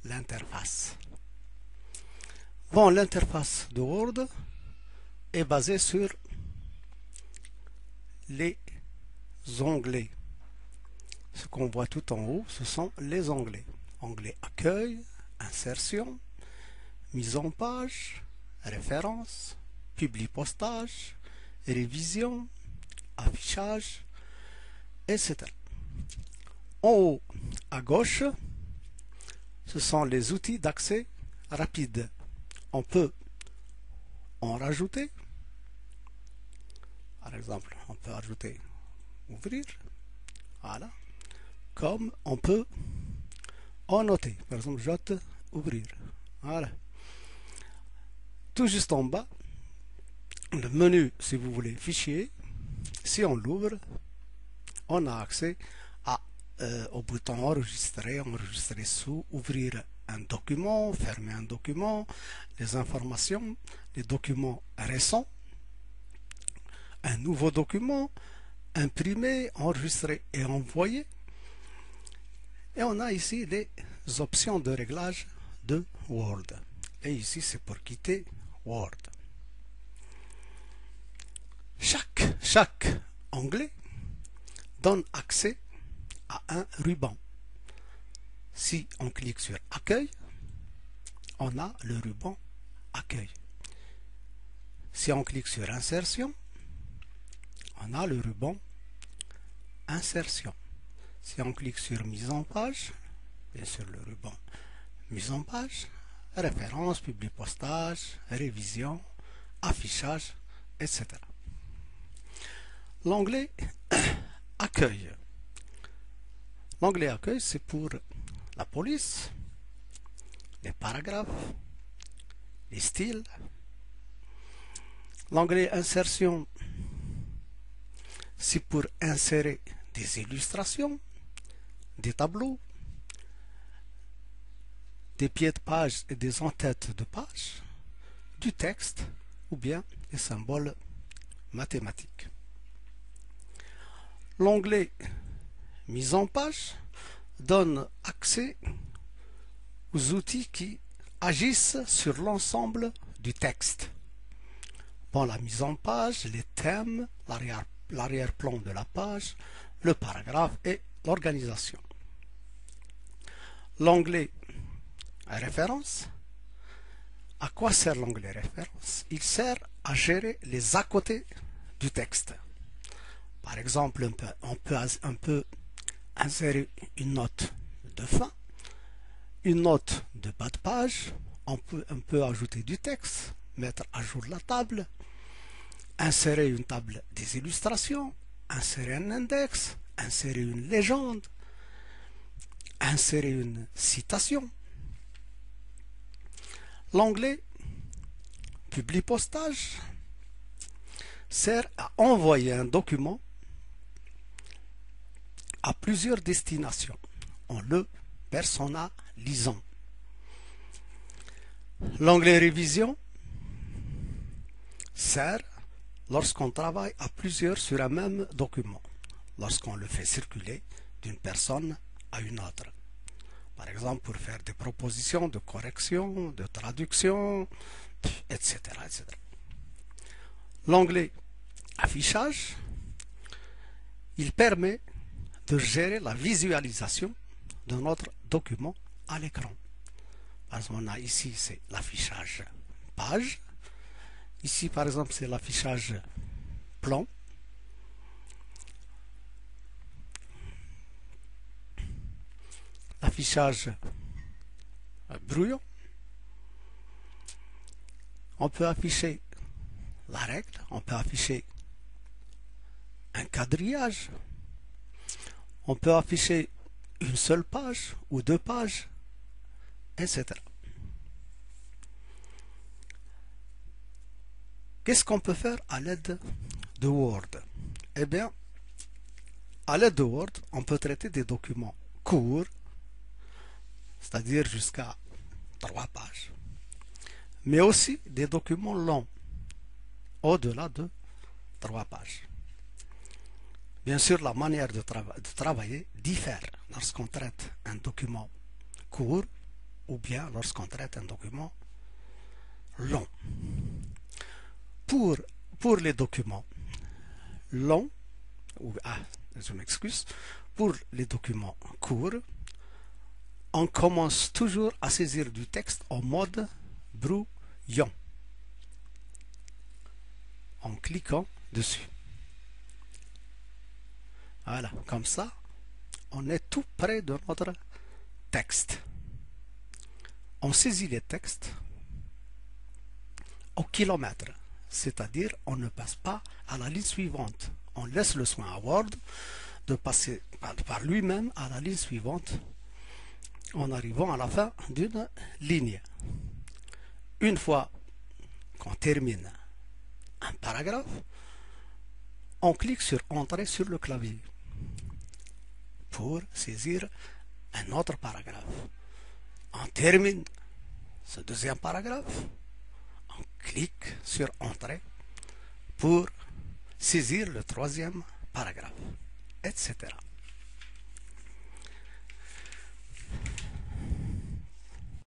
l'interface. Bon, l'interface de Word est basée sur les onglets. Ce qu'on voit tout en haut, ce sont les onglets. Onglet accueil, insertion, mise en page, référence, publi-postage, révision, affichage, etc. En haut à gauche, ce sont les outils d'accès rapide. On peut en rajouter. Par exemple, on peut ajouter ouvrir. Voilà. Comme on peut en noter. Par exemple, jot ouvrir. Voilà. Tout juste en bas, le menu, si vous voulez, fichier. Si on l'ouvre, on a accès au bouton enregistrer, enregistrer sous, ouvrir un document, fermer un document, les informations, les documents récents, un nouveau document, imprimer, enregistrer et envoyer. Et on a ici les options de réglage de Word. Et ici, c'est pour quitter Word. Chaque onglet donne accès à un ruban. Si on clique sur Accueil, on a le ruban Accueil. Si on clique sur Insertion, on a le ruban Insertion. Si on clique sur Mise en page, bien sûr le ruban Mise en page, référence, publi-postage, révision, affichage, etc. L'onglet Accueil. L'onglet Accueil, c'est pour la police, les paragraphes, les styles. L'onglet Insertion, c'est pour insérer des illustrations, des tableaux, des pieds de page et des en-têtes de page, du texte ou bien des symboles mathématiques. L'onglet Mise en page donne accès aux outils qui agissent sur l'ensemble du texte. Bon, la mise en page, les thèmes, l'arrière-plan de la page, le paragraphe et l'organisation. L'onglet référence. À quoi sert l'onglet référence? Il sert à gérer les à côté du texte. Par exemple, on peut insérer une note de fin, une note de bas de page, on peut ajouter du texte, mettre à jour la table, insérer une table des illustrations, insérer un index, insérer une légende, insérer une citation. L'onglet publi-postage sert à envoyer un document à plusieurs destinations en le personnalisant. L'onglet révision sert lorsqu'on travaille à plusieurs sur un même document, lorsqu'on le fait circuler d'une personne à une autre. Par exemple, pour faire des propositions de correction, de traduction, etc. etc. L'onglet affichage, il permet de gérer la visualisation de notre document à l'écran. Par exemple, on a ici, c'est l'affichage page. Ici, par exemple, c'est l'affichage plan. L'affichage brouillon. On peut afficher la règle, on peut afficher un quadrillage, on peut afficher une seule page ou deux pages, etc. Qu'est-ce qu'on peut faire à l'aide de Word? Eh bien, à l'aide de Word, on peut traiter des documents courts, c'est-à-dire jusqu'à 3 pages, mais aussi des documents longs, au-delà de 3 pages. Bien sûr, la manière de travailler diffère lorsqu'on traite un document court ou bien lorsqu'on traite un document long. Pour les documents longs, je m'excuse, pour les documents courts, on commence toujours à saisir du texte en mode brouillon, en cliquant dessus. Voilà, comme ça, on est tout près de notre texte. On saisit les textes au kilomètre, c'est-à-dire on ne passe pas à la ligne suivante. On laisse le soin à Word de passer par lui-même à la ligne suivante en arrivant à la fin d'une ligne. Une fois qu'on termine un paragraphe, on clique sur Entrée sur le clavier pour saisir un autre paragraphe. On termine ce deuxième paragraphe, on clique sur Entrée pour saisir le troisième paragraphe, etc.